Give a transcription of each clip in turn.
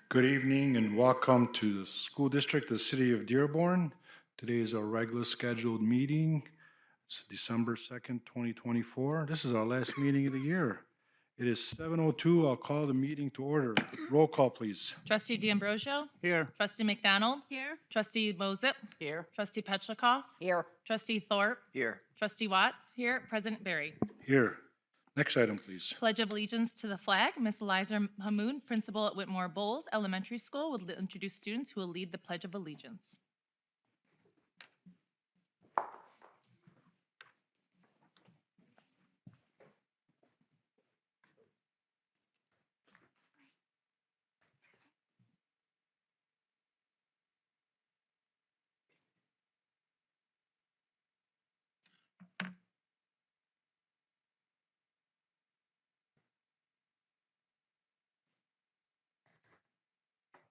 Good evening and welcome to the School District of the City of Dearborn. Today is our regular scheduled meeting. It's December 2nd, 2024. This is our last meeting of the year. It is 7:02. I'll call the meeting to order. Roll call, please. Trustee D'Ambrosio? Here. Trustee McDonald? Here. Trustee Mosip? Here. Trustee Petlicoff? Here. Trustee Thorpe? Here. Trustee Watts? Here. President Barry? Here. Next item, please. Pledge of allegiance to the flag. Ms. Eliza Hamoud, principal at Whitmore-Bolles Elementary School, will introduce students who will lead the Pledge of Allegiance.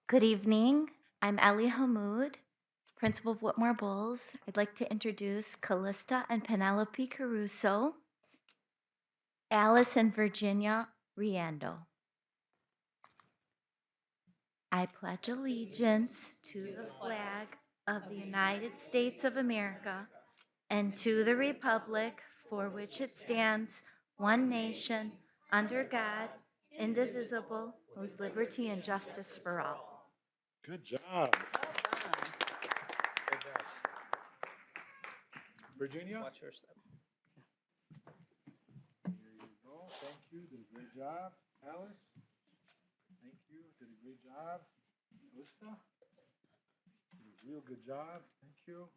Good evening. I'm Ellie Hamoud, principal of Whitmore-Bolles. I'd like to introduce Callista and Penelope Caruso, Alice and Virginia Riando. I pledge allegiance to the flag of the United States of America and to the republic for which it stands, one nation, under God, indivisible, with liberty and justice for all. Good job. Virginia? Watch your step. Here you go. Thank you. Did a great job. Alice? Thank you. Did a great job. Melissa? Did a real good job. Thank you.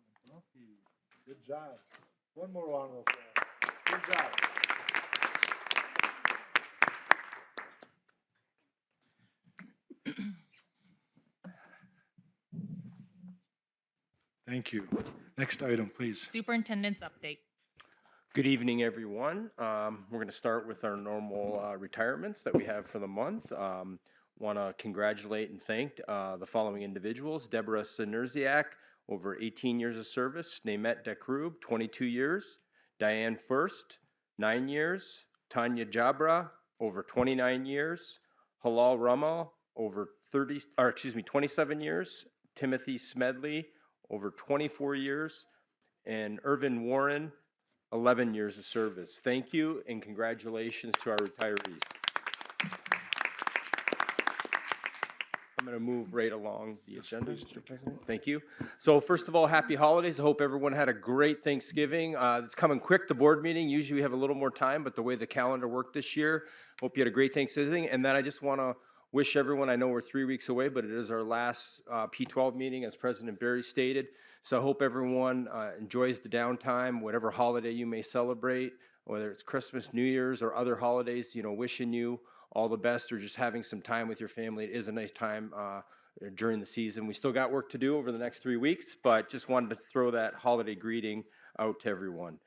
Good job. One more round of applause. Good job. Thank you. Next item, please. Superintendent's update. Good evening, everyone. We're going to start with our normal retirements that we have for the month. Want to congratulate and thank the following individuals: Deborah Sinerziak, over 18 years of service; Namet Dekrub, 22 years; Diane First, 9 years; Tanya Jabra, over 29 years; Halal Ramal, over 27 years; Timothy Smedley, over 24 years; and Irvin Warren, 11 years of service. Thank you and congratulations to our retirees. I'm going to move right along the agenda, Mr. President. Thank you. So first of all, happy holidays. I hope everyone had a great Thanksgiving. It's coming quick, the board meeting. Usually we have a little more time, but the way the calendar worked this year, hope you had a great Thanksgiving. And then I just want to wish everyone, I know we're 3 weeks away, but it is our last P12 meeting, as President Barry stated. So I hope everyone enjoys the downtime, whatever holiday you may celebrate, whether it's Christmas, New Year's, or other holidays, wishing you all the best, or just having some time with your family. It is a nice time during the season. We still got work to do over the next 3 weeks, but just wanted to throw that holiday greeting out to everyone.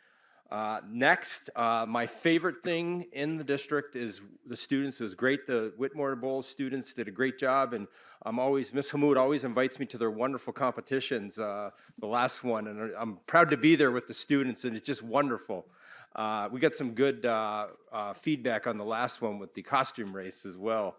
Next, my favorite thing in the district is the students. It was great. The Whitmore-Bolles students did a great job, and Miss Hamoud always invites me to their wonderful competitions, the last one, and I'm proud to be there with the students, and it's just wonderful. We got some good feedback on the last one with the costume race as well.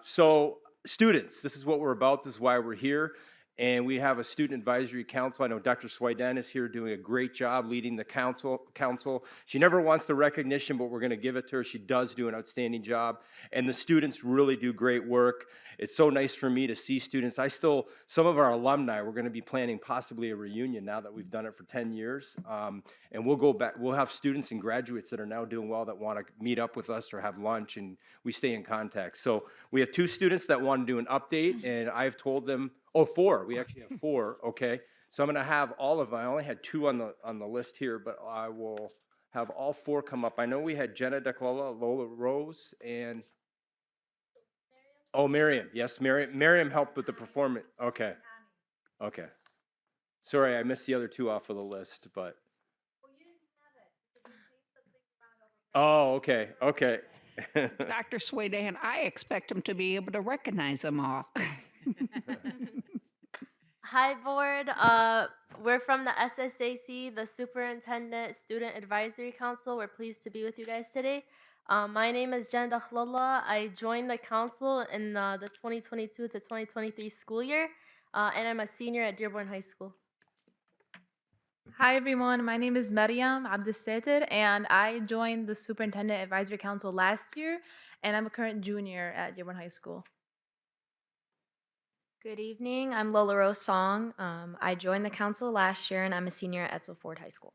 So students, this is what we're about. This is why we're here. And we have a student advisory council. I know Dr. Swiden is here doing a great job leading the council. She never wants the recognition, but we're going to give it to her. She does do an outstanding job. And the students really do great work. It's so nice for me to see students. Some of our alumni, we're going to be planning possibly a reunion now that we've done it for 10 years. And we'll go back. We'll have students and graduates that are now doing well that want to meet up with us or have lunch, and we stay in contact. So we have 2 students that want to do an update, and I've told them, 4. We actually have 4, okay? So I'm going to have all of them. I only had 2 on the list here, but I will have all 4 come up. I know we had Jenna, Dakhlallah, Lola, Rose, and... Oh, Miriam. Yes, Miriam. Miriam helped with the performance. Okay. Okay. Sorry, I missed the other 2 off of the list, but... Oh, okay, okay. Dr. Sweden, I expect him to be able to recognize them all. Hi, board. We're from the SSAC, the Superintendent Student Advisory Council. We're pleased to be with you guys today. My name is Jenna Dakhlallah. I joined the council in the 2022 to 2023 school year, and I'm a senior at Dearborn High School. Hi everyone, my name is Maryam Abdessated and I joined the Superintendent Advisory Council last year and I'm a current junior at Dearborn High School. Good evening. I'm Lola Rose Song. I joined the council last year and I'm a senior at Edsel Ford High School.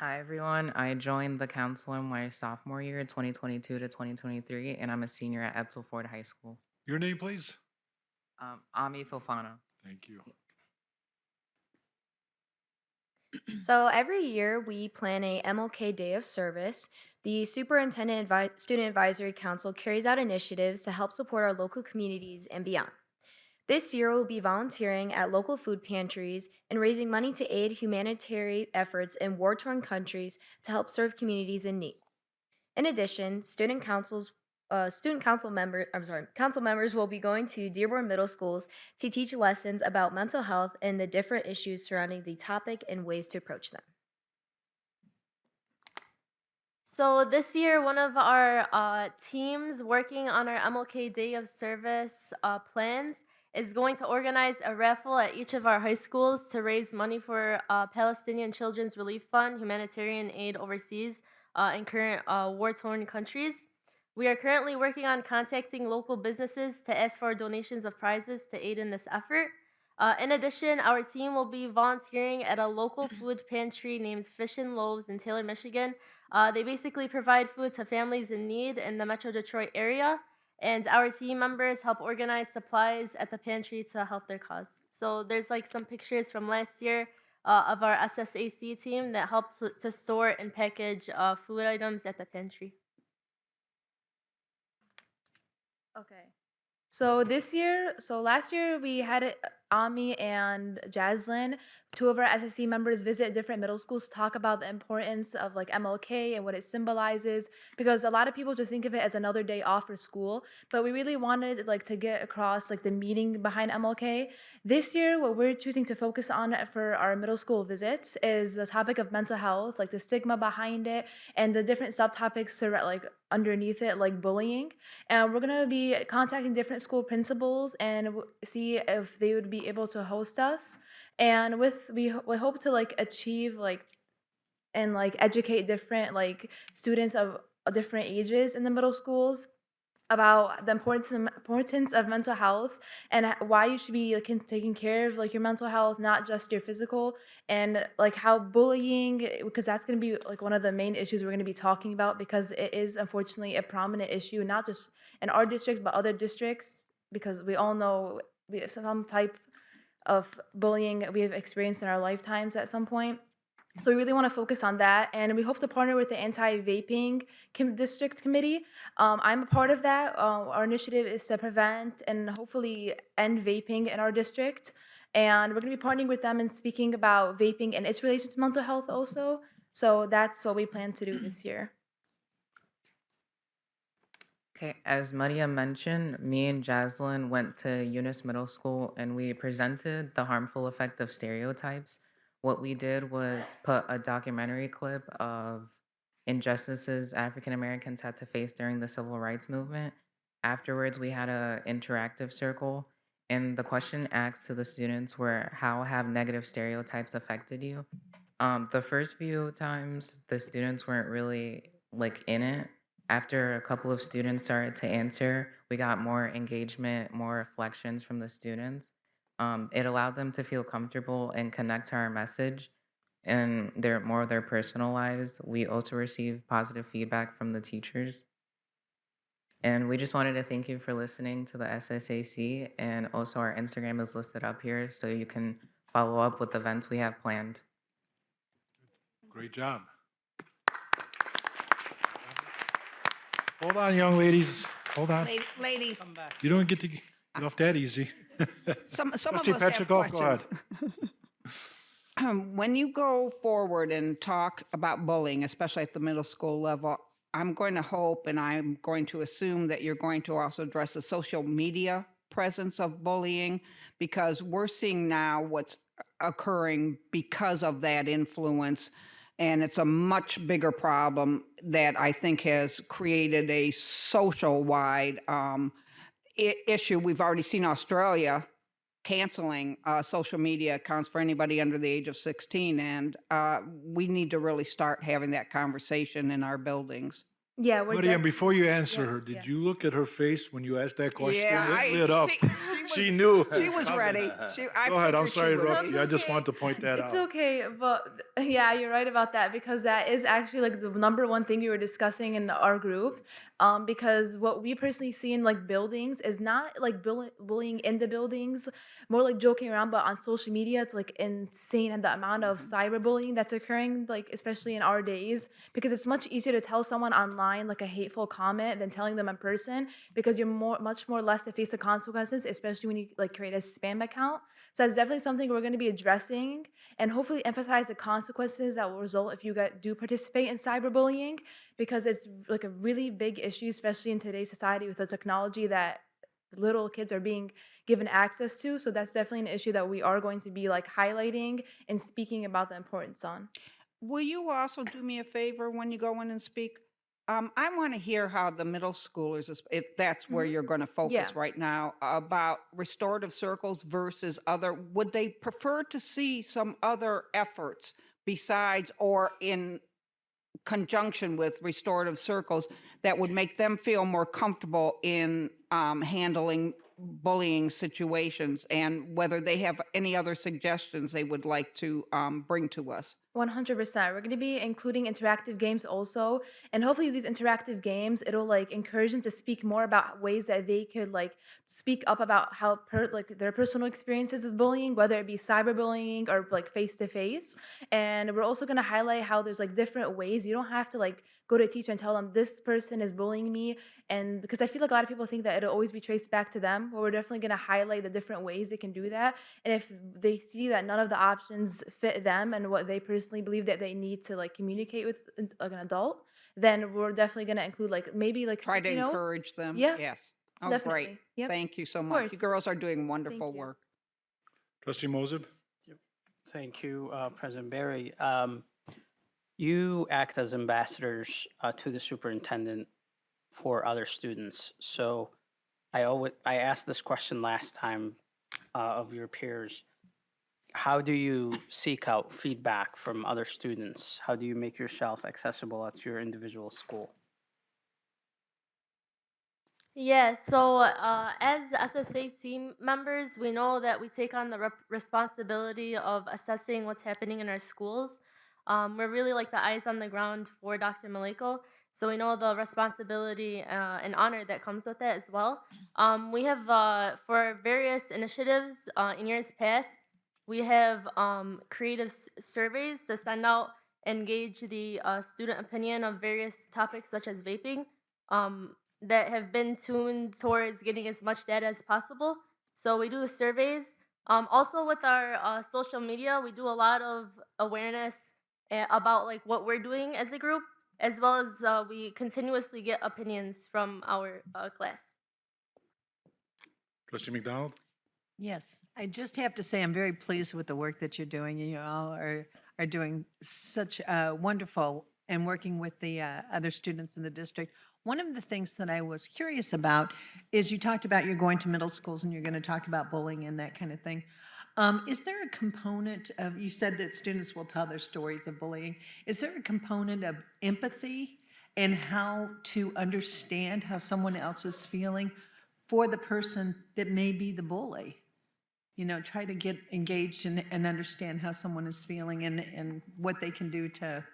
Hi everyone, I joined the council in my sophomore year, 2022 to 2023, and I'm a senior at Edsel Ford High School. Your name, please? Ami Fofana. Thank you. So every year we plan a MLK Day of Service. The Superintendent Student Advisory Council carries out initiatives to help support our local communities and beyond. This year we'll be volunteering at local food pantries and raising money to aid humanitarian efforts in war-torn countries to help serve communities in need. In addition, council members will be going to Dearborn Middle Schools to teach lessons about mental health and the different issues surrounding the topic and ways to approach them. So this year, one of our teams working on our MLK Day of Service plans is going to organize a raffle at each of our high schools to raise money for Palestinian Children's Relief Fund, humanitarian aid overseas in current war-torn countries. We are currently working on contacting local businesses to ask for donations of prizes to aid in this effort. In addition, our team will be volunteering at a local food pantry named Fish and Loaves in Taylor, Michigan. They basically provide food to families in need in the Metro Detroit area, and our team members help organize supplies at the pantry to help their cause. So there's like some pictures from last year of our SSAC team that helped to sort and package food items at the pantry. Okay. So last year we had Ami and Jaslyn, two of our SSC members, visit different middle schools to talk about the importance of like MLK and what it symbolizes, because a lot of people just think of it as another day off for school, but we really wanted like to get across like the meaning behind MLK. This year, what we're choosing to focus on for our middle school visits is the topic of mental health, like the stigma behind it and the different subtopics like underneath it, like bullying. And we're gonna be contacting different school principals and see if they would be able to host us. And we hope to like achieve like and like educate different like students of different ages in the middle schools about the importance of mental health and why you should be like taking care of like your mental health, not just your physical, and like how bullying, because that's going to be like one of the main issues we're going to be talking about, because it is unfortunately a prominent issue, not just in our district but other districts, because we all know some type of bullying we have experienced in our lifetimes at some point. So we really want to focus on that, and we hope to partner with the anti-vaping district committee. I'm a part of that. Our initiative is to prevent and hopefully end vaping in our district, and we're going to be partnering with them and speaking about vaping and its relation to mental health also. So that's what we plan to do this year. Okay, as Maria mentioned, me and Jaslyn went to Eunice Middle School and we presented the harmful effect of stereotypes. What we did was put a documentary clip of injustices African Americans had to face during the civil rights movement. Afterwards, we had an interactive circle, and the question asked to the students were, how have negative stereotypes affected you? The first few times, the students weren't really like in it. After a couple of students started to answer, we got more engagement, more reflections from the students. It allowed them to feel comfortable and connect to our message and more of their personal lives. We also received positive feedback from the teachers. And we just wanted to thank you for listening to the SSAC, and also our Instagram is listed up here so you can follow up with events we have planned. Great job. Hold on, young ladies. Hold on. Ladies, You don't get to get off that easy. some of Trustee us have Petrikov, go ahead. questions. When you go forward and talk about bullying, especially at the middle school level, I'm going to hope and I'm going to assume that you're going to also address the social media presence of bullying, because we're seeing now what's occurring because of that influence And it's a much bigger problem that I think has created a social-wide issue. We've already seen Australia canceling social media accounts for anybody under the age of 16, and we need to really start having that conversation in our buildings. Yeah, we're Maria, def- before you answer yeah, her, did yeah. you look at her face when you asked that question? Yeah, It lit up. she She knew. She it's was coming. ready. I Go ahead, I'm figured she sorry to would interrupt be. you. I just okay. want to point that It's out. okay, but yeah, you're right about that because that is actually like the number one thing we were discussing in our group. Because what we personally see in like buildings is not like bullying in the buildings, more like joking around, but on social media, it's like insane and the amount of cyberbullying that's occurring, like especially in our days, because it's much easier to tell someone online like a hateful comment than telling them in person because you're much more less to face the consequences, especially when you like create a spam account. So that's definitely something we're going to be addressing and hopefully emphasize the consequences that will result if you do participate in cyberbullying because it's like a really big issue, especially in today's society with the technology that little kids are being given access to. So that's definitely an issue that we are going to be like highlighting and speaking about the importance on. Will you also do me a favor when you go in and speak? I want to hear how the middle schoolers, if that's where you're going to focus Yeah. right now, about restorative circles versus other. Would they prefer to see some other efforts besides or in conjunction with restorative circles that would make them feel more comfortable in handling bullying situations, and whether they have any other suggestions they would like to bring to us? 100%. We're going to be including interactive games also. And hopefully these interactive games, it'll like encourage them to speak more about ways that they could like speak up about how like their personal experiences with bullying, whether it be cyberbullying or like face to face. And we're also going to highlight how there's like different ways. You don't have to like go to a teacher and tell them this person is bullying me. And because I feel like a lot of people think that it'll always be traced back to them, but we're definitely going to highlight the different ways they can do that. And if they see that none of the options fit them and what they personally believe that they need to like communicate with like an adult, then we're definitely going to include like maybe like Try to sticky notes. encourage them. Yeah, Yes. Oh, definitely. great. Yep. Thank you so Of much. You course. girls are doing wonderful you. work. Trustee Mosib? Thank you, President Barry. You act as ambassadors to the superintendent for other students. So I asked this question last time of your peers. How do you seek out feedback from other students? How do you make yourself accessible at your individual school? Yeah, so as SSAC members, we know that we take on the responsibility of assessing what's happening in our schools. We're really like the eyes on the ground for Dr. Maleko, so we know the responsibility and honor that comes with that as well. We have, for various initiatives in years past, we have creative surveys to send out and gauge the student opinion of various topics such as vaping. That have been tuned towards getting as much data as possible. So we do surveys. Also with our social media, we do a lot of awareness about like what we're doing as a group, as well as we continuously get opinions from our class. Trustee McDonald? Yes, I just have to say I'm very pleased with the work that you're doing. You all are doing such wonderful and working with the other students in the district. One of the things that I was curious about is you talked about you're going to middle schools and you're going to talk about bullying and that kind of thing. Is there a component of, you said that students will tell their stories of bullying. Is there a component of empathy and how to understand how someone else is feeling for the person that may be the bully? You know, try to get engaged and understand how someone is feeling and what they can do to.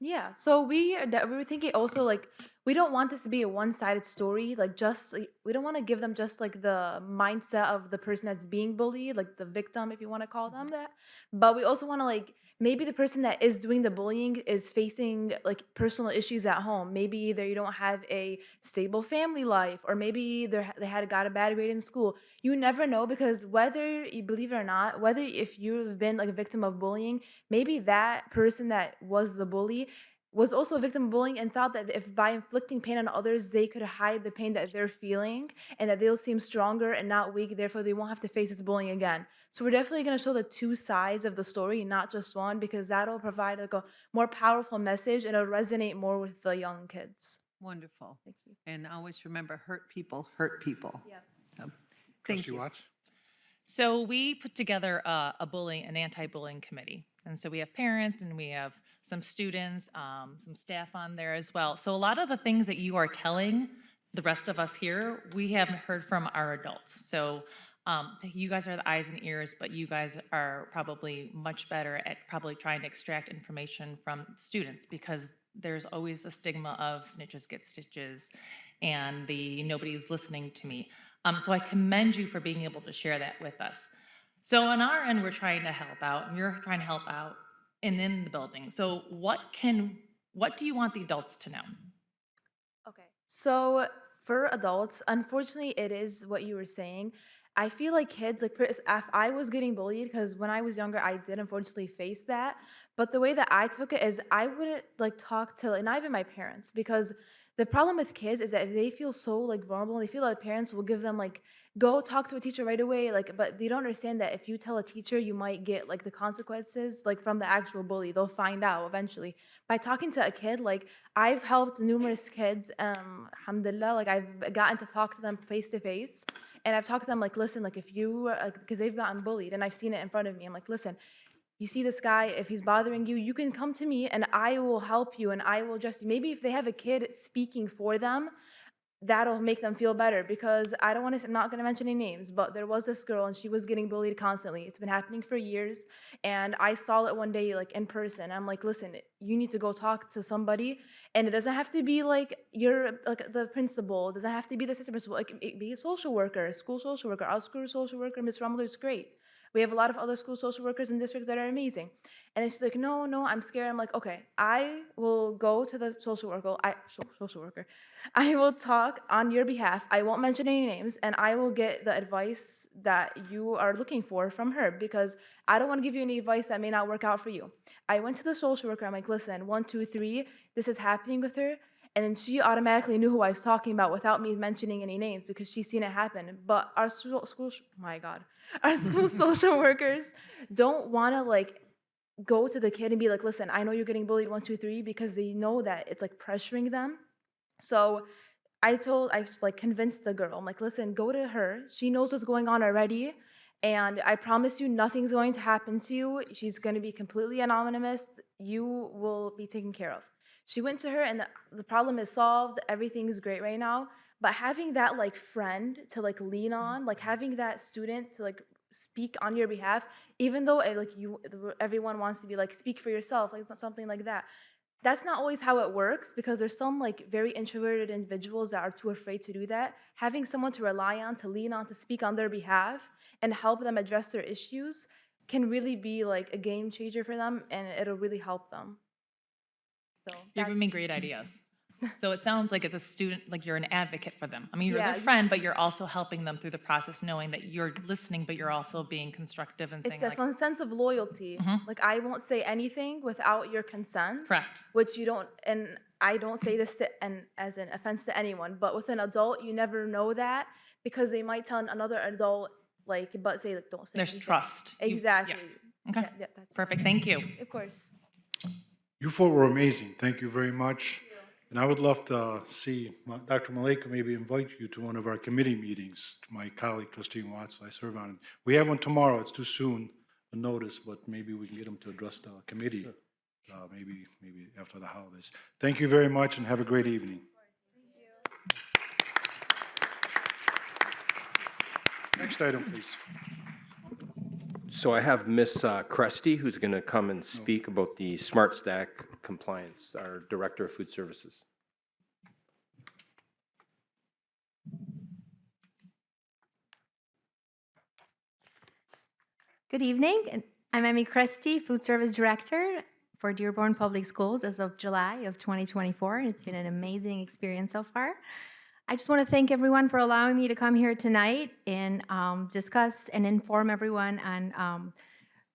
Yeah, so we were thinking also like we don't want this to be a one-sided story. Like just like, we don't want to give them just like the mindset of the person that's being bullied, like the victim, if you want to call them that. But we also want to like maybe the person that is doing the bullying is facing like personal issues at home. Maybe either you don't have a stable family life, or maybe they had got a bad grade in school. You never know, because whether you believe it or not, whether if you've been like a victim of bullying, maybe that person that was the bully was also a victim of bullying and thought that if by inflicting pain on others, they could hide the pain that they're feeling and that they'll seem stronger and not weak, therefore they won't have to face this bullying again. So we're definitely going to show the two sides of the story, not just one, because that'll provide like a more powerful message and it'll resonate more with the young kids. Wonderful. Thank you. And always remember, hurt people hurt people. Yep. Thank Trustee you. Watts? So we put together an anti-bullying committee. And so we have parents and we have some students, some staff on there as well. So a lot of the things that you are telling the rest of us here, we haven't heard from our adults. So you guys are the eyes and ears, but you guys are probably much better at probably trying to extract information from students because there's always the stigma of snitches get stitches and the nobody's listening to me. So I commend you for being able to share that with us. So on our end, we're trying to help out, and you're trying to help out and in the building. So what do you want the adults to know? Okay. So for adults, unfortunately, it is what you were saying. I feel like kids, like if I was getting bullied, because when I was younger, I did unfortunately face that. But the way that I took it is I wouldn't like talk to, and not even my parents, because the problem with kids is that if they feel so like vulnerable, they feel like parents will give them like, go talk to a teacher right away. Like, but they don't understand that if you tell a teacher, you might get like the consequences, like from the actual bully. They'll find out eventually. By talking to a kid, like I've helped numerous kids, alhamdulillah, like I've gotten to talk to them face to face. And I've talked to them like, listen, like if you, because they've gotten bullied and I've seen it in front of me. I'm like, listen, you see this guy, if he's bothering you, you can come to me and I will help you and I will address you. Maybe if they have a kid speaking for them, that'll make them feel better because I don't want to, I'm not going to mention any names, but there was this girl and she was getting bullied constantly. It's been happening for years. And I saw it one day, like in person. I'm like, listen, you need to go talk to somebody. And it doesn't have to be like you're like the principal. It doesn't have to be the assistant principal. Like it be a social worker, a school social worker. Our school social worker, Ms. Rumler, is great. We have a lot of other school social workers in districts that are amazing. And then she's like, no, I'm scared. I'm like, okay, I will go to the social worker. I will talk on your behalf. I won't mention any names, and I will get the advice that you are looking for from her because I don't want to give you any advice that may not work out for you. I went to the social worker. I'm like, listen, 1, 2, 3, this is happening with her. And then she automatically knew who I was talking about without me mentioning any names because she's seen it happen. But our school social workers don't want to like go to the kid and be like, listen, I know you're getting bullied 1, 2, 3 because they know that it's like pressuring them. So I like convinced the girl. I'm like, listen, go to her. She knows what's going on already. And I promise you nothing's going to happen to you. She's going to be completely anonymous. You will be taken care of. She went to her and the problem is solved. Everything's great right now. But having that like friend to like lean on, like having that student to like speak on your behalf, even though everyone wants to be like, speak for yourself, like something like that. That's not always how it works because there's some like very introverted individuals that are too afraid to do that. Having someone to rely on, to lean on, to speak on their behalf and help them address their issues can really be like a game changer for them and it'll really help them. So You're giving me great ideas. So it sounds like as a student, like you're an advocate for them. I mean, you're Yeah, their friend, but you're also helping them through the process, knowing that you're listening, but you're also being constructive and saying it's like, some sense of loyalty. Like I won't say anything without your consent. correct. Which you don't, and I don't say this as an offense to anyone, but with an adult, you never know that because they might tell another adult, like, but say, like, don't say There's anything. trust. Exactly. Okay. Yeah, that's Perfect. Thank you. Of course. You four were amazing. Thank you very much. And I would love to see Dr. Maleka maybe invite you to one of our committee meetings. My colleague, Trustee Watts, I serve on it. We have one tomorrow. It's too soon to notice, but maybe we can get them to address the committee, maybe after the holidays. Thank you very much and have a great evening. Next item, please. So I have Miss Kreste, who's going to come and speak about the Smart Stack compliance, our Director of Food Services. Good evening. I'm Kreste, Food Service Director for Dearborn Public Schools as of July of 2024, and it's been an amazing experience so far. I just want to thank everyone for allowing me to come here tonight and discuss and inform everyone on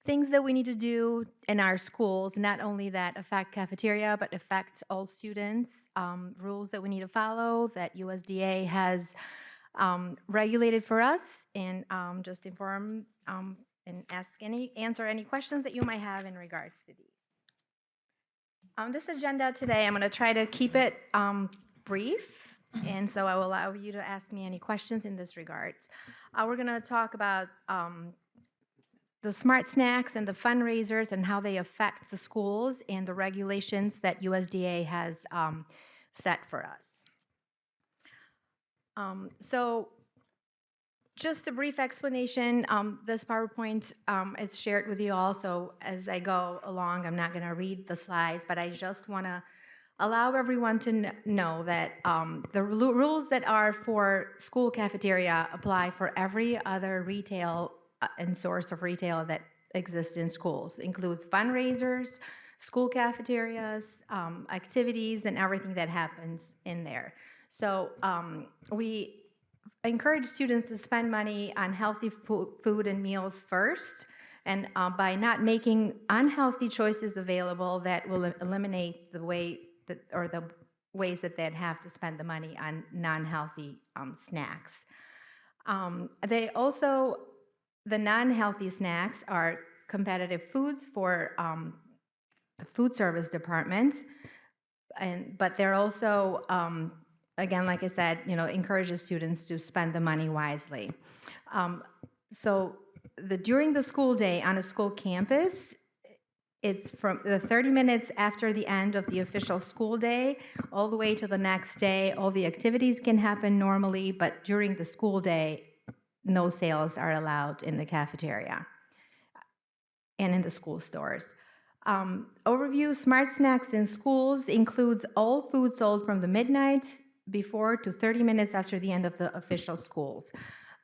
things that we need to do in our schools, not only that affect cafeteria, but affect all students, rules that we need to follow that USDA has regulated for us, and just inform and answer any questions that you might have in regards to these. On this agenda today, I'm going to try to keep it brief, and so I will allow you to ask me any questions in this regards. We're going to talk about the smart snacks and the fundraisers and how they affect the schools and the regulations that USDA has set for us. So just a brief explanation. This PowerPoint is shared with you all, so as I go along, I'm not going to read the slides, but I just want to allow everyone to know that the rules that are for school cafeteria apply for every other retail and source of retail that exists in schools. Includes fundraisers, school cafeterias, activities, and everything that happens in there. So we encourage students to spend money on healthy food and meals first, and by not making unhealthy choices available, that will eliminate the way that, or the ways that they'd have to spend the money on non-healthy snacks. The non-healthy snacks are competitive foods for the food service department, but they're also, again, like I said, encourages students to spend the money wisely. So during the school day on a school campus, it's from the 30 minutes after the end of the official school day all the way to the next day. All the activities can happen normally, but during the school day, no sales are allowed in the cafeteria and in the school stores. Overview: smart snacks in schools includes all food sold from the midnight before to 30 minutes after the end of the official schools.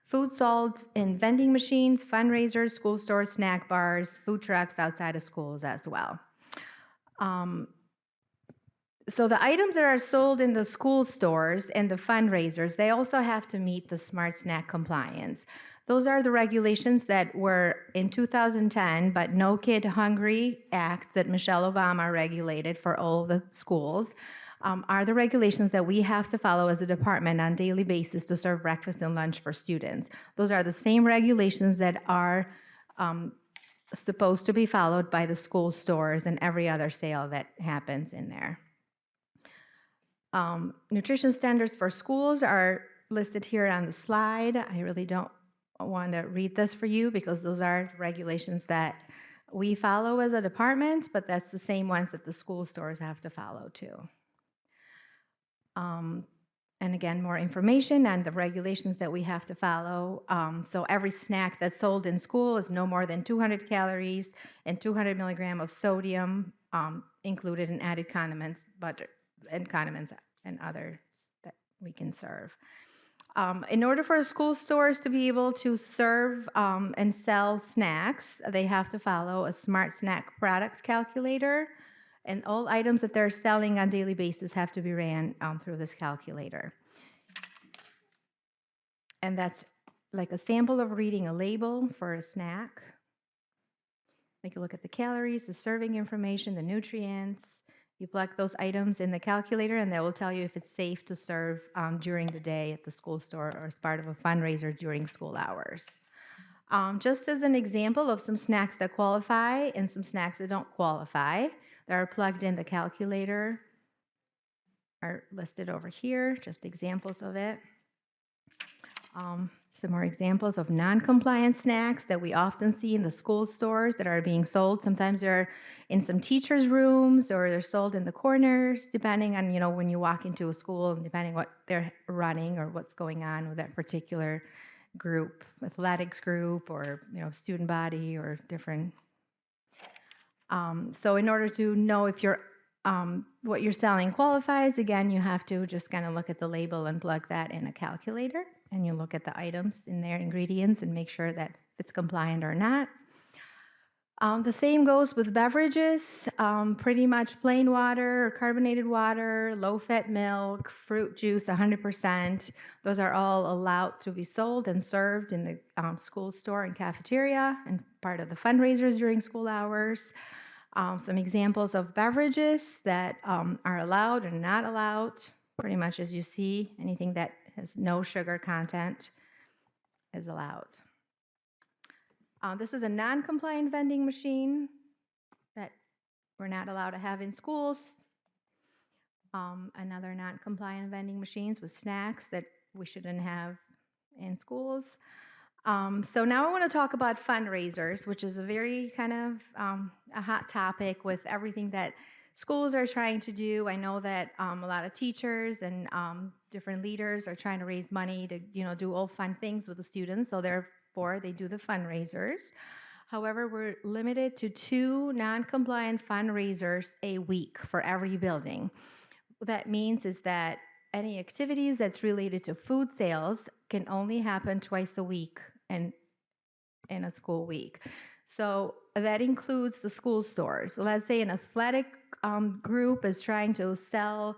Food sold in vending machines, fundraisers, school stores, snack bars, food trucks outside of schools as well. So the items that are sold in the school stores and the fundraisers, they also have to meet the smart snack compliance. Those are the regulations that were in 2010, but No Kid Hungry Act that Michelle Obama regulated for all the schools, are the regulations that we have to follow as a department on a daily basis to serve breakfast and lunch for students. Those are the same regulations that are supposed to be followed by the school stores and every other sale that happens in there. Nutrition standards for schools are listed here on the slide. I really don't want to read this for you because those are regulations that we follow as a department, but that's the same ones that the school stores have to follow too. And again, more information on the regulations that we have to follow. So every snack that's sold in school is no more than 200 calories and 200 milligrams of sodium included in added condiments, butter, and condiments and others that we can serve. In order for the school stores to be able to serve and sell snacks, they have to follow a smart snack product calculator, and all items that they're selling on a daily basis have to be ran through this calculator. And that's like a sample of reading a label for a snack. Like you look at the calories, the serving information, the nutrients. You plug those items in the calculator, and that will tell you if it's safe to serve during the day at the school store or as part of a fundraiser during school hours. Just as an example of some snacks that qualify and some snacks that don't qualify, that are plugged in the calculator, are listed over here, just examples of it. Some more examples of non-compliant snacks that we often see in the school stores that are being sold. Sometimes they're in some teachers' rooms or they're sold in the corners, depending on, when you walk into a school and depending what they're running or what's going on with that particular group, athletics group or, student body or different. So in order to know if what you're selling qualifies, again, you have to just kind of look at the label and plug that in a calculator, and you look at the items in their ingredients and make sure that it's compliant or not. The same goes with beverages, pretty much plain water or carbonated water, low-fat milk, fruit juice, 100%. Those are all allowed to be sold and served in the school store and cafeteria and part of the fundraisers during school hours. Some examples of beverages that are allowed and not allowed, pretty much as you see, anything that has no sugar content is allowed. This is a non-compliant vending machine that we're not allowed to have in schools. Another non-compliant vending machines with snacks that we shouldn't have in schools. So now I want to talk about fundraisers, which is a very kind of a hot topic with everything that schools are trying to do. I know that a lot of teachers and different leaders are trying to raise money to do all fun things with the students. So therefore, they do the fundraisers. However, we're limited to 2 non-compliant fundraisers a week for every building. What that means is that any activities that's related to food sales can only happen twice a week and in a school week. So that includes the school stores. So let's say an athletic group is trying to sell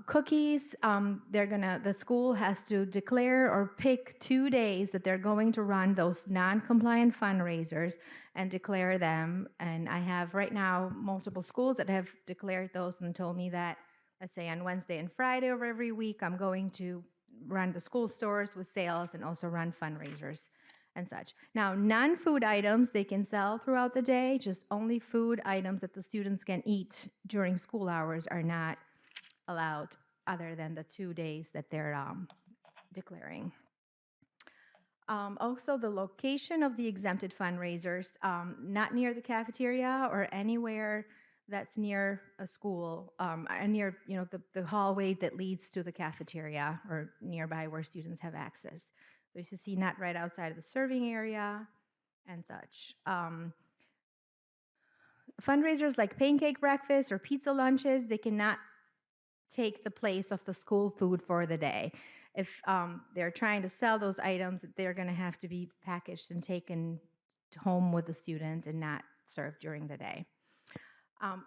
cookies. The school has to declare or pick 2 days that they're going to run those non-compliant fundraisers and declare them. And I have right now multiple schools that have declared those and told me that, let's say on Wednesday and Friday of every week, I'm going to run the school stores with sales and also run fundraisers and such. Now, non-food items they can sell throughout the day, just only food items that the students can eat during school hours are not allowed other than the 2 days that they're declaring. Also, the location of the exempted fundraisers, not near the cafeteria or anywhere that's near a school, near the hallway that leads to the cafeteria or nearby where students have access. So you should see not right outside of the serving area and such. Fundraisers like pancake breakfast or pizza lunches, they cannot take the place of the school food for the day. If they're trying to sell those items, they're going to have to be packaged and taken home with the student and not served during the day.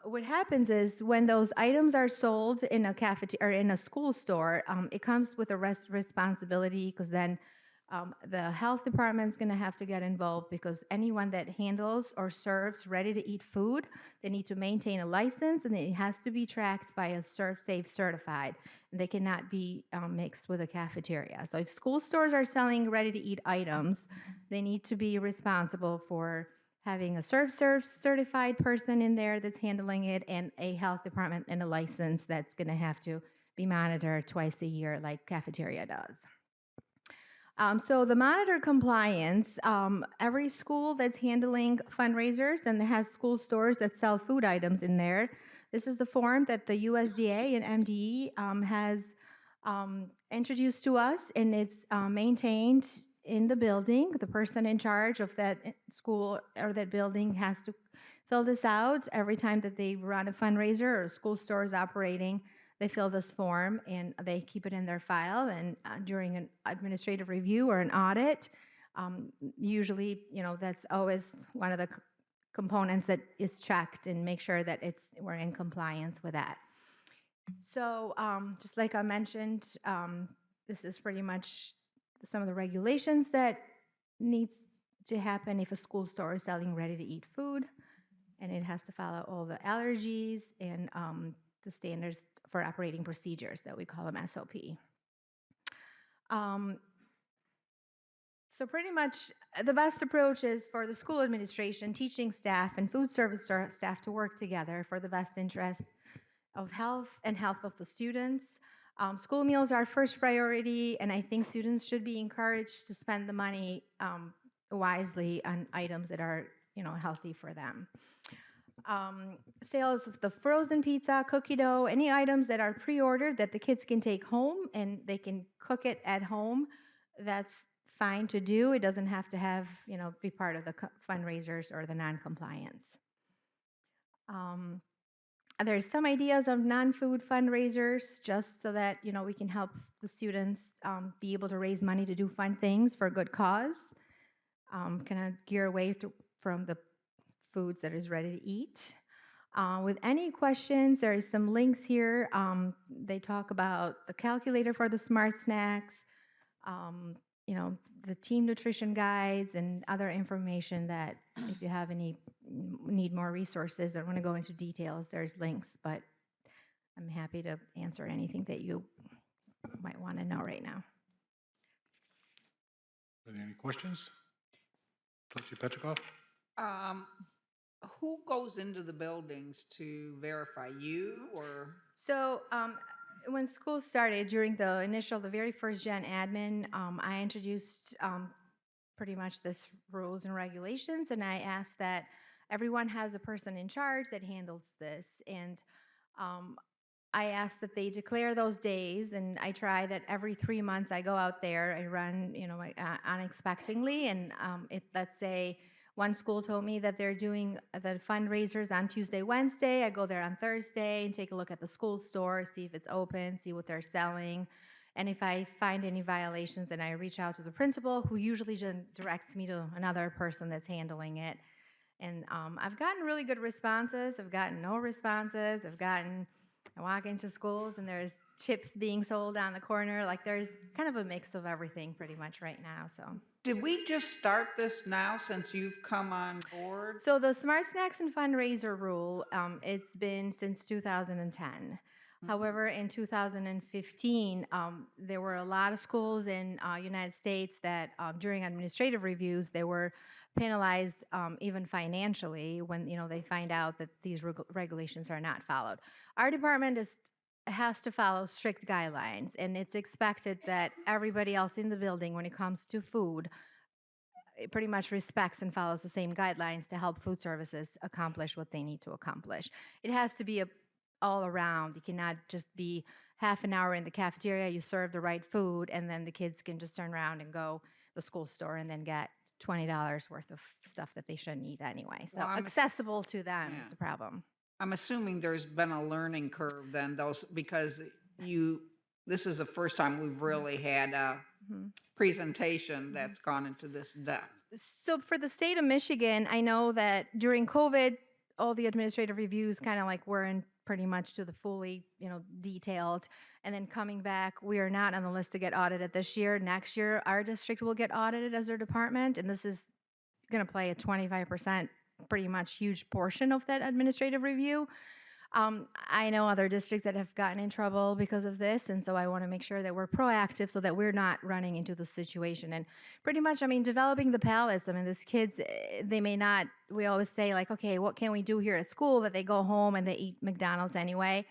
What happens is when those items are sold in a cafeteria or in a school store, it comes with a responsibility because then the health department is going to have to get involved because anyone that handles or serves ready-to-eat food, they need to maintain a license and it has to be tracked by a ServSafe certified. And they cannot be mixed with a cafeteria. So if school stores are selling ready-to-eat items, they need to be responsible for having a ServServe certified person in there that's handling it and a health department and a license that's going to have to be monitored twice a year like cafeteria does. So the monitor compliance, every school that's handling fundraisers and has school stores that sell food items in there, this is the form that the USDA and MDE has introduced to us, and it's maintained in the building. The person in charge of that school or that building has to fill this out every time that they run a fundraiser or a school store is operating. They fill this form and they keep it in their file. And during an administrative review or an audit, usually, that's always one of the components that is checked and make sure that we're in compliance with that. So just like I mentioned, this is pretty much some of the regulations that needs to happen if a school store is selling ready-to-eat food, and it has to follow all the allergies and the standards for operating procedures that we call them SOP. So pretty much the best approach is for the school administration, teaching staff, and food service staff to work together for the best interest of health and health of the students. School meals are first priority, and I think students should be encouraged to spend the money wisely on items that are, healthy for them. Sales of the frozen pizza, cookie dough, any items that are pre-ordered that the kids can take home and they can cook it at home, that's fine to do. It doesn't have to have, be part of the fundraisers or the non-compliance. There's some ideas of non-food fundraisers just so that, we can help the students be able to raise money to do fun things for a good cause. Kind of gear away from the foods that is ready to eat. With any questions, there is some links here. They talk about the calculator for the smart snacks, you know, the team nutrition guides and other information that if you have any, need more resources or want to go into details, there's links, but I'm happy to answer anything that you might want to know right now. Any questions? Trustee Petrikov? Who goes into the buildings to verify, you or? So when school started, during the very first gen admin, I introduced pretty much this rules and regulations, and I asked that everyone has a person in charge that handles this, and I asked that they declare those days, and I try that every 3 months I go out there, I run, you know, unexpectedly, and let's say one school told me that they're doing the fundraisers on Tuesday, Wednesday. I go there on Thursday and take a look at the school store, see if it's open, see what they're selling. And if I find any violations, then I reach out to the principal, who usually just directs me to another person that's handling it. And I've gotten really good responses. I've gotten no responses. I walk into schools and there's chips being sold on the corner. Like there's kind of a mix of everything pretty much right now, so. Did we just start this now since you've come on board? So the Smart Snacks and Fundraiser rule, it's been since 2010. However, in 2015, there were a lot of schools in United States that during administrative reviews, they were penalized even financially when, you know, they find out that these regulations are not followed. Our department has to follow strict guidelines, and it's expected that everybody else in the building, when it comes to food, it pretty much respects and follows the same guidelines to help food services accomplish what they need to accomplish. It has to be all around. It cannot just be half an hour in the cafeteria, you serve the right food, and then the kids can just turn around and go to the school store and then get $20 worth of stuff that they shouldn't eat anyway. So Well, accessible to them Yeah. is the problem. I'm assuming there's been a learning curve then, because this is the first time we've really had a presentation that's gone into this depth. So for the state of Michigan, I know that during COVID, all the administrative reviews kind of like weren't pretty much to the fully, you know, detailed. And then coming back, we are not on the list to get audited this year. Next year, our district will get audited as their department, and this is going to play a 25% pretty much huge portion of that administrative review. I know other districts that have gotten in trouble because of this, and so I want to make sure that we're proactive so that we're not running into the situation. And pretty much, I mean, developing the palates. I mean, these kids, they may not, we always say like, okay, what can we do here at school? But they go home and they eat McDonald's anyway.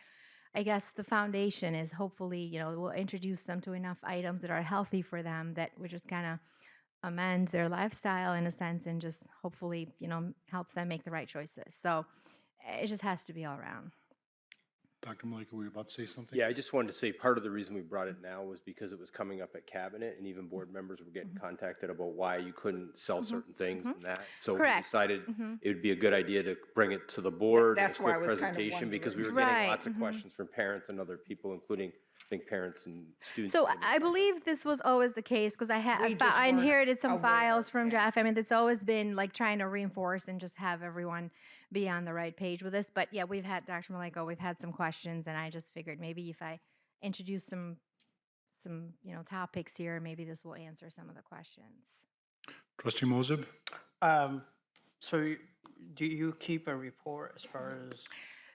I guess the foundation is hopefully, you know, we'll introduce them to enough items that are healthy for them that we just kind of amend their lifestyle in a sense and just hopefully, you know, help them make the right choices. So it just has to be all around. Dr. Malika, were you about to say something? Yeah, I just wanted to say part of the reason we brought it now was because it was coming up at cabinet, and even board members were getting contacted about why you couldn't sell certain things and that. So Correct. we decided it would be a good idea to bring it to the board, That's a why I quick was kind of presentation, because we were wondering. getting Right, lots of questions from parents and other people, including, I think, parents and students. So maybe. I believe this was always the case because We just I weren't inherited some aware, files from yeah. Jeff. I mean, it's always been like trying to reinforce and just have everyone be on the right page with this. But yeah, we've had, Dr. Malika, we've had some questions, and I just figured maybe if I introduce some you know, topics here, maybe this will answer some of the questions. Trustee Moseb? So do you keep a report as far as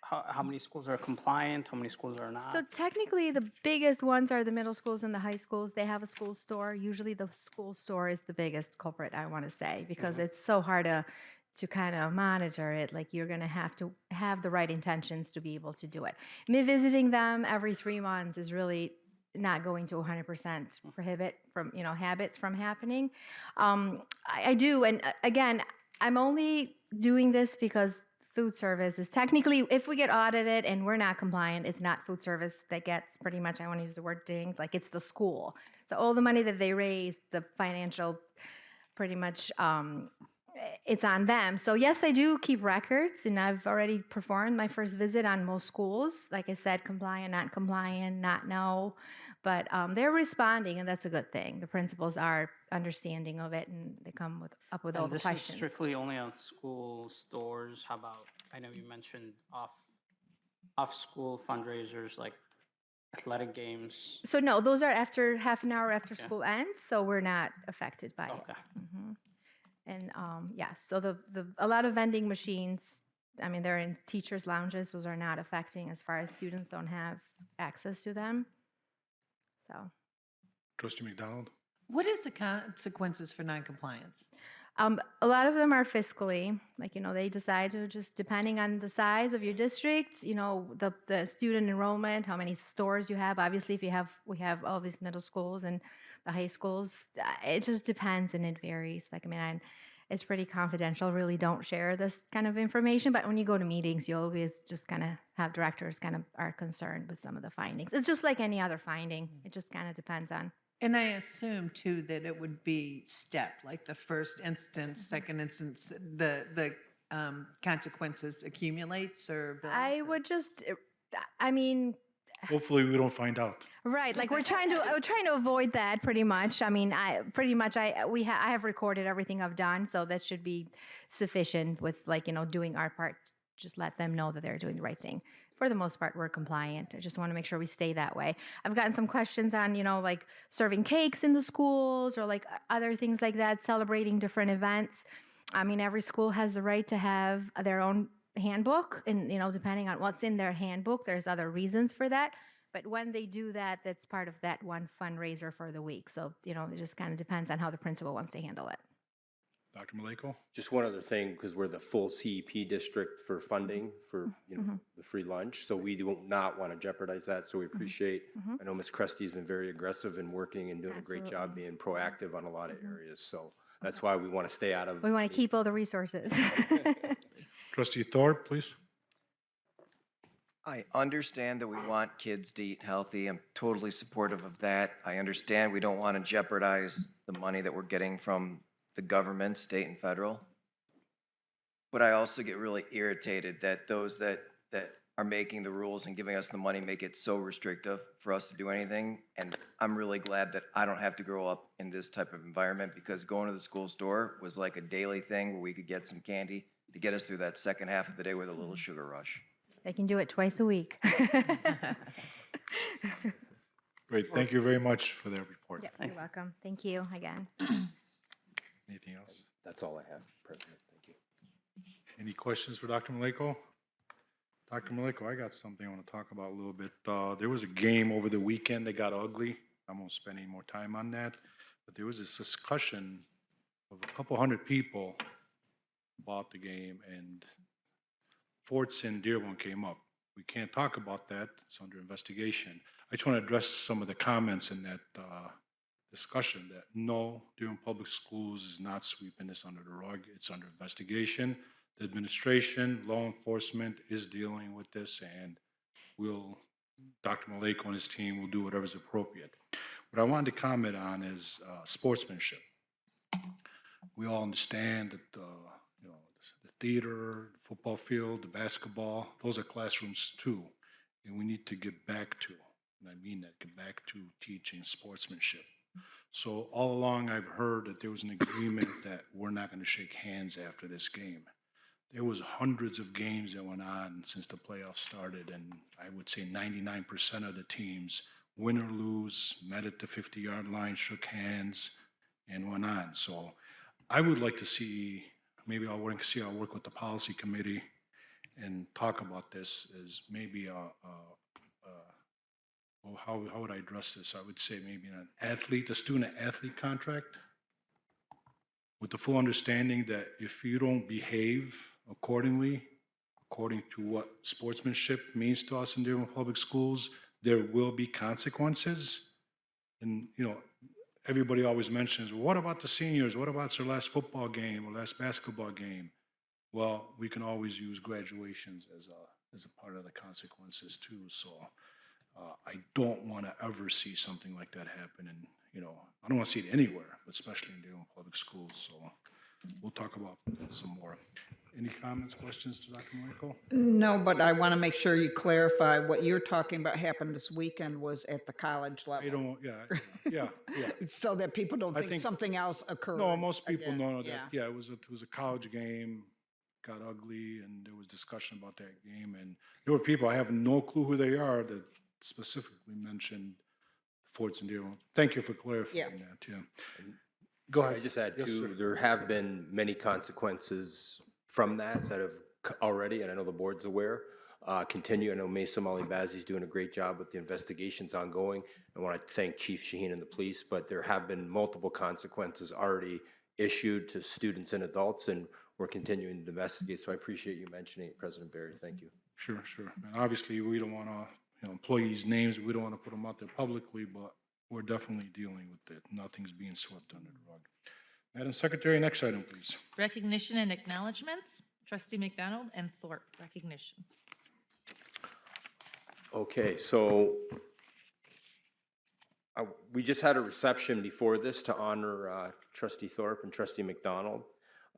how many schools are compliant, how many schools are not? So technically, the biggest ones are the middle schools and the high schools. They have a school store. Usually the school store is the biggest culprit, I want to say, because it's so hard to kind of monitor it. Like you're going to have the right intentions to be able to do it. Me visiting them every 3 months is really not going to 100% prohibit from, you know, habits from happening. I do, and again, I'm only doing this because food service is technically, if we get audited and we're not compliant, it's not food service that gets pretty much, I want to use the word dinged, like it's the school. So all the money that they raise, the financial, pretty much, it's on them. So yes, I do keep records, and I've already performed my first visit on most schools. Like I said, compliant, not no. But they're responding, and that's a good thing. The principals are understanding of it, and they come up with all And the this is questions. strictly only on school stores. How about, I know you mentioned off-school fundraisers like athletic games. So no, those are after half an hour after Okay. school ends, so we're not affected by it. Okay. Mhm. And yes, so a lot of vending machines, I mean, they're in teachers' lounges. Those are not affecting as far as students don't have access to them. So Trustee McDonald? What is the consequences for noncompliance? a lot of them are fiscally, like, they decide to just, depending on the size of your district, the student enrollment, how many stores you have. Obviously, if we have all these middle schools and the high schools, it just depends and it varies. Like, I mean, it's pretty confidential. Really don't share this kind of information, but when you go to meetings, you always just kind of have directors kind of are concerned with some of the findings. It's just like any other finding. It just kind of depends on. And I assume too that it would be stepped, like the first instance, second instance, the consequences accumulates or builds? I would just, I mean, Hopefully, we don't find out. right, like we're trying to avoid that pretty much. I mean, I have recorded everything I've done, so that should be sufficient with, like, doing our part. Just let them know that they're doing the right thing. For the most part, we're compliant. I just want to make sure we stay that way. I've gotten some questions on, like serving cakes in the schools or like other things like that, celebrating different events. I mean, every school has the right to have their own handbook, and depending on what's in their handbook, there's other reasons for that. But when they do that, that's part of that one fundraiser for the week. So it just kind of depends on how the principal wants to handle it. Dr. Maleko? Just one other thing, because we're the full CEP district for funding for, the free lunch. So we do not want to jeopardize that. So we appreciate, I know Ms. Kreste's been very aggressive in working and doing a great job being proactive on a lot of areas. So that's why we want to stay out of. We want to keep all the resources. Trustee Thorpe, please. I understand that we want kids to eat healthy. I'm totally supportive of that. I understand we don't want to jeopardize the money that we're getting from the government, state and federal. But I also get really irritated that those that are making the rules and giving us the money make it so restrictive for us to do anything. And I'm really glad that I don't have to grow up in this type of environment, because going to the school store was like a daily thing where we could get some candy to get us through that second half of the day with a little sugar rush. They can do it twice a week. Great, thank you very much for that report. Yep, you're welcome. Thank you again. Anything else? That's all I have, President. Thank you. Any questions for Dr. Maleko? Dr. Maleko, I got something I want to talk about a little bit. There was a game over the weekend that got ugly. I won't spend any more time on that. But there was this discussion of a couple hundred people about the game, and Forts in Dearborn came up. We can't talk about that. It's under investigation. I just want to address some of the comments in that discussion that no, Dearborn Public Schools is not sweeping this under the rug. It's under investigation. The administration, law enforcement is dealing with this, and Dr. Maleko and his team will do whatever is appropriate. What I wanted to comment on is sportsmanship. We all understand that the theater, the football field, the basketball, those are classrooms too, and we need to get back to, and I mean that, get back to teaching sportsmanship. So all along I've heard that there was an agreement that we're not going to shake hands after this game. There was hundreds of games that went on since the playoffs started, and I would say 99% of the teams, win or lose, met at the 50-yard line, shook hands, and went on. So I would like to see, maybe I'll work with the policy committee and talk about this as maybe how would I address this? I would say maybe a student-athlete contract with the full understanding that if you don't behave accordingly, according to what sportsmanship means to us in Dearborn Public Schools, there will be consequences. And, everybody always mentions, well, what about the seniors? What about their last football game or last basketball game? Well, we can always use graduations as a part of the consequences too. So I don't want to ever see something like that happen. And, I don't want to see it anywhere, but especially in Dearborn Public Schools. So we'll talk about that some more. Any comments, questions to Dr. Michael? No, but I want to make sure you clarify what you're talking about happened this weekend was at the college level. I don't, yeah. So that people don't I think think- something else occurred. No, most people again. know that, yeah, it was a college game, got ugly, and there was discussion about that game, and there were people, I have no clue who they are, that specifically mentioned Forts and Dearborn. Thank you for clarifying that, yeah. Go ahead. I just add Yes, too, sir. there have been many consequences from that have already, and I know the board's aware, continue. I know Mesa Malibazi's doing a great job with the investigations ongoing. I want to thank Chief Shaheen and the police, but there have been multiple consequences already issued to students and adults, and we're continuing to investigate. So I appreciate you mentioning it, President Barry. Thank you. Sure. And obviously, we don't want to, employees' names, we don't want to put them out there publicly, but we're definitely dealing with it. Nothing's being swept under the rug. Madam Secretary, next item, please. Recognition and acknowledgements, Trustee McDonald and Thorpe, recognition. Okay, so we just had a reception before this to honor Trustee Thorpe and Trustee McDonald.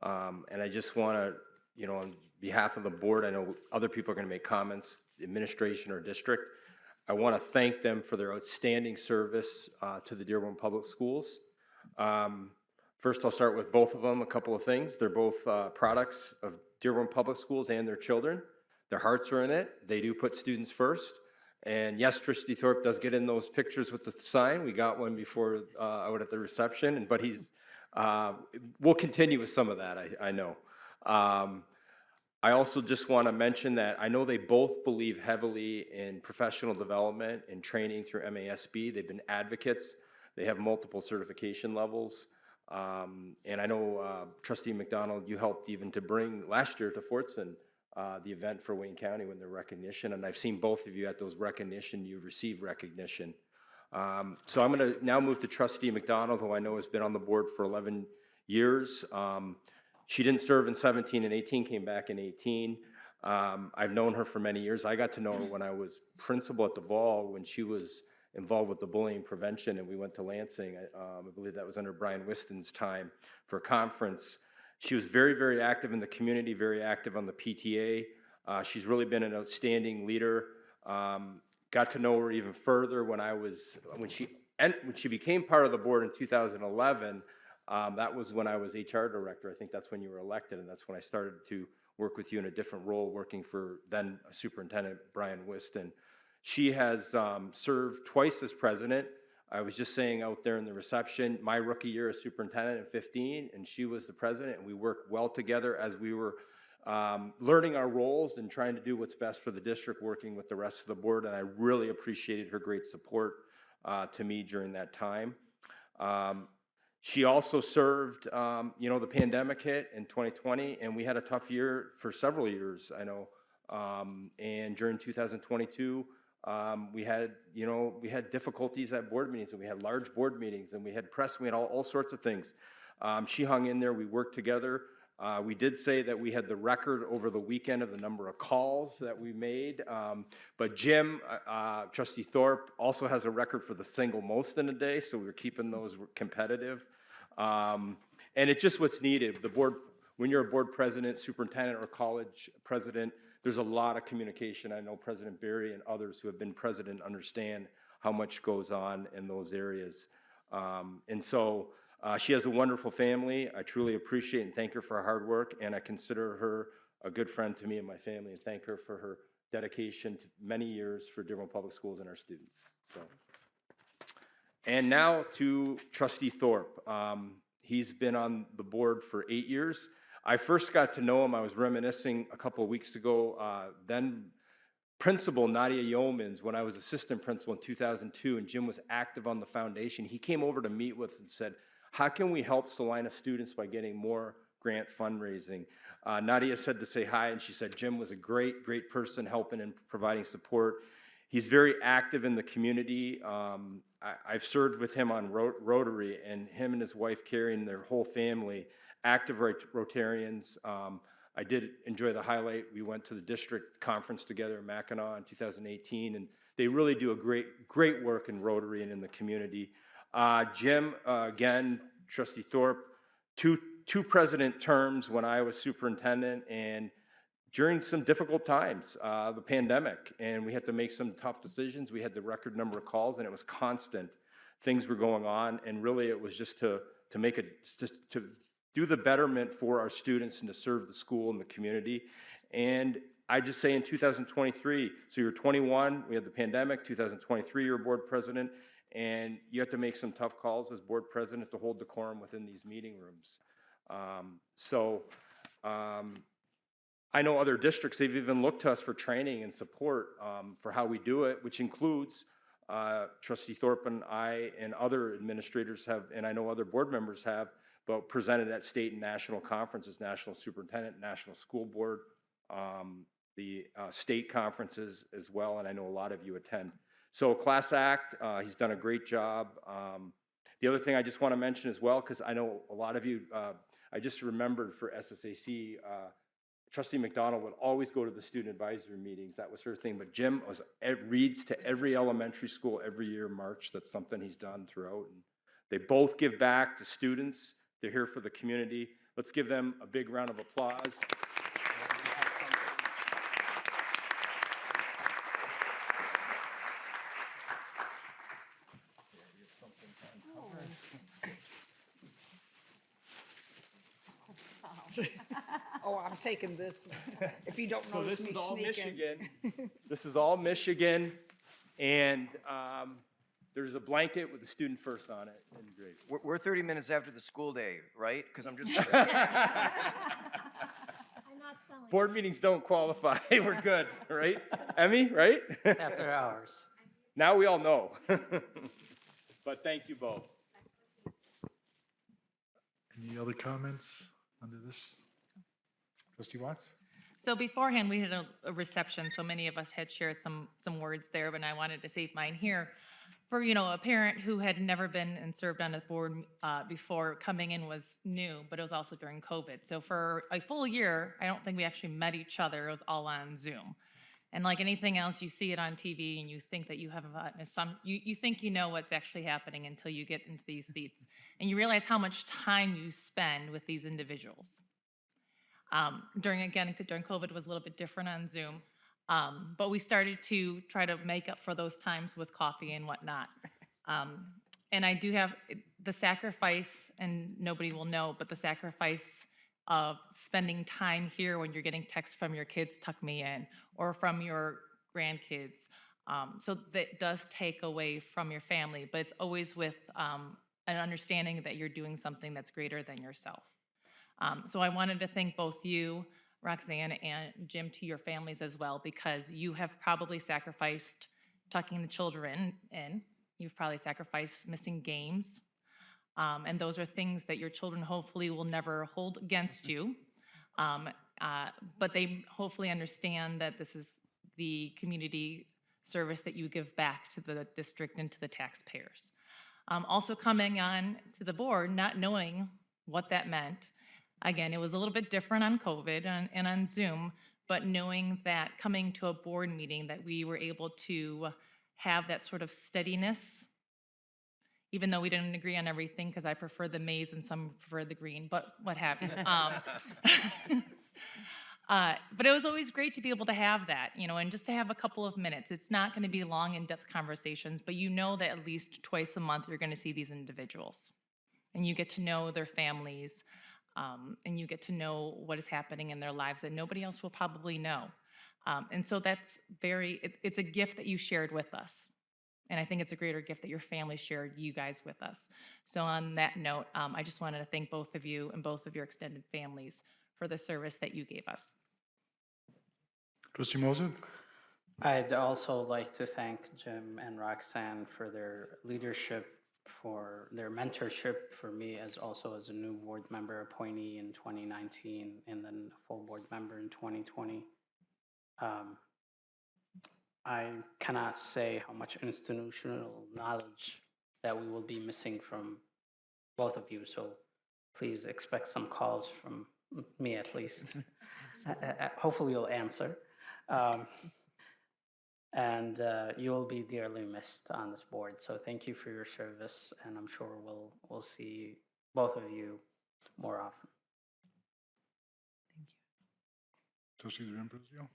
And I just want to, on behalf of the board, I know other people are going to make comments, administration or district. I want to thank them for their outstanding service to the Dearborn Public Schools. First, I'll start with both of them, a couple of things. They're both products of Dearborn Public Schools and their children. Their hearts are in it. They do put students first. And yes, Trustee Thorpe does get in those pictures with the sign. We got one before out at the reception, but we'll continue with some of that, I know. I also just want to mention that I know they both believe heavily in professional development and training through MASB. They've been advocates. They have multiple certification levels. And I know Trustee McDonald, you helped even to bring last year to Fortson the event for Wayne County when the recognition, and I've seen both of you at those recognition, you received recognition. So I'm going to now move to Trustee McDonald, who I know has been on the board for 11 years. She didn't serve in 17 and 18, came back in 18. I've known her for many years. I got to know her when I was principal at the Vol, when she was involved with the bullying prevention, and we went to Lansing. I believe that was under Brian Whiston's time for a conference. She was very, very active in the community, very active on the PTA. She's really been an outstanding leader. Got to know her even further when she became part of the board in 2011. That was when I was HR director. I think that's when you were elected, and that's when I started to work with you in a different role, working for then Superintendent Brian Whiston. She has served twice as president. I was just saying out there in the reception, my rookie year as superintendent in 15, and she was the president, and we worked well together as we were learning our roles and trying to do what's best for the district, working with the rest of the board, and I really appreciated her great support to me during that time. She also served, the pandemic hit in 2020, and we had a tough year for several years, I know, and during 2022, we had difficulties at board meetings, and we had large board meetings, and we had press, we had all sorts of things. She hung in there, we worked together. We did say that we had the record over the weekend of the number of calls that we made, but Jim, Trustee Thorpe, also has a record for the single most in a day, so we were keeping those competitive. And it's just what's needed. The board, when you're a board president, superintendent, or college president, there's a lot of communication. I know President Barry and others who have been president understand how much goes on in those areas. And so she has a wonderful family. I truly appreciate and thank her for her hard work, and I consider her a good friend to me and my family, and thank her for her dedication to many years for Dearborn Public Schools and our students. So, and now to Trustee Thorpe. He's been on the board for 8 years. I first got to know him, I was reminiscing a couple of weeks ago, then Principal Nadia Yeomans, when I was assistant principal in 2002, and Jim was active on the foundation, he came over to meet with us and said, how can we help Salina students by getting more grant fundraising? Nadia said to say hi, and she said Jim was a great, great person helping and providing support. He's very active in the community. I've served with him on Rotary, and him and his wife Carrie and their whole family, active Rotarians. I did enjoy the highlight. We went to the district conference together in Mackinac in 2018, and they really do a great work in Rotary and in the community. Jim, again, Trustee Thorpe, two two president terms when I was superintendent, and during some difficult times, the pandemic, and we had to make some tough decisions. We had the record number of calls, and it was constant. Things were going on, and really it was just to do the betterment for our students and to serve the school and the community. And I just say in 2023, so you're 21, we had the pandemic, 2023, you're board president, and you have to make some tough calls as board president to hold decorum within these meeting rooms. I know other districts, they've even looked to us for training and support for how we do it, which includes Trustee Thorpe and I and other administrators have, and I know other board members have, but presented at state and national conferences, National Superintendent, National School Board, the state conferences as well, and I know a lot of you attend. So Class Act, he's done a great job. The other thing I just want to mention as well, because I know a lot of you, I just remembered for SSAC, Trustee McDonald would always go to the student advisory meetings. That was her thing. But Jim reads to every elementary school every year in March. That's something he's done throughout. And they both give back to students. They're here for the community. Let's give them a big round of applause. Oh, I'm taking this. If you don't So notice this me is all sneaking. Michigan. This is all Michigan, and there's a blanket with the student first on it. And great. We're 30 minutes after the school day, right? Because I'm just. I'm not selling. Board meetings don't qualify. We're good, right? Emmy, right? After hours. Now we all know. But thank you both. Any other comments under this? Trustee Watts? So beforehand, we had a reception, so many of us had shared some words there, but I wanted to save mine here. For, a parent who had never been and served on a board before, coming in was new, but it was also during COVID. So for a full year, I don't think we actually met each other. It was all on Zoom. And like anything else, you see it on TV and you think that you have you think you know what's actually happening until you get into these seats. And you realize how much time you spend with these individuals. During COVID, it was a little bit different on Zoom. But we started to try to make up for those times with coffee and whatnot. And I do have the sacrifice, and nobody will know, but the sacrifice of spending time here when you're getting texts from your kids, tuck me in, or from your grandkids. So that does take away from your family, but it's always with an understanding that you're doing something that's greater than yourself. So I wanted to thank both you, Roxanne, and Jim, to your families as well, because you have probably sacrificed tucking the children in. You've probably sacrificed missing games. And those are things that your children hopefully will never hold against you. But they hopefully understand that this is the community service that you give back to the district and to the taxpayers. Also coming on to the board, not knowing what that meant. Again, it was a little bit different on COVID and on Zoom, but knowing that coming to a board meeting that we were able to have that sort of steadiness, even though we didn't agree on everything, because I prefer the maize and some prefer the green, but what have you. But it was always great to be able to have that, and just to have a couple of minutes. It's not going to be long, in-depth conversations, but you know that at least twice a month you're going to see these individuals. And you get to know their families, and you get to know what is happening in their lives that nobody else will probably know. And so that's it's a gift that you shared with us. And I think it's a greater gift that your family shared you guys with us. So on that note, I just wanted to thank both of you and both of your extended families for the service that you gave us. Trustee Mosen? I'd also like to thank Jim and Roxanne for their leadership, for their mentorship for me as a new board member appointee in 2019 and then a full board member in 2020. I cannot say how much institutional knowledge that we will be missing from both of you, so please expect some calls from me at least. Hopefully you'll answer. And you will be dearly missed on this board. So thank you for your service, and I'm sure we'll see both of you more often. Trustee D'Ambrosio?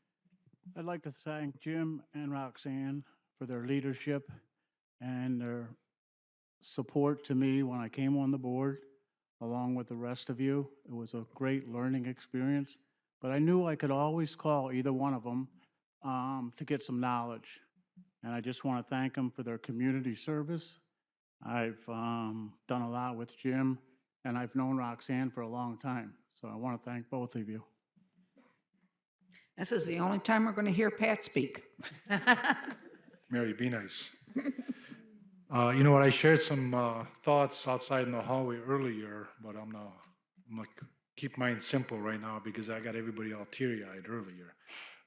I'd like to thank Jim and Roxanne for their leadership and their support to me when I came on the board, along with the rest of you. It was a great learning experience, but I knew I could always call either one of them to get some knowledge. And I just want to thank them for their community service. I've done a lot with Jim, and I've known Roxanne for a long time. So I want to thank both of you. This is the only time we're going to hear Pat speak. Mary, be nice. You know what, I shared some thoughts outside in the hallway earlier, but I'm gonna keep mine simple right now because I got everybody all teary-eyed earlier.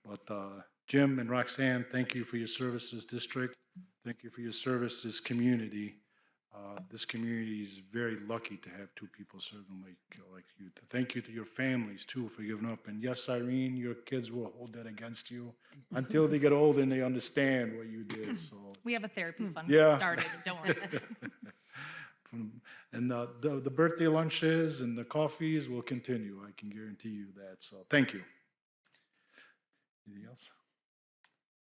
But Jim and Roxanne, thank you for your service to this district. Thank you for your service to this community. This community is very lucky to have two people serving like you. Thank you to your families too for giving up. And yes, Irene, your kids will hold that against you until they get old and they understand what you did. So We have a therapy fund Yeah. started, don't worry. And the birthday lunches and the coffees will continue. I can guarantee you that. So thank you. Anything else?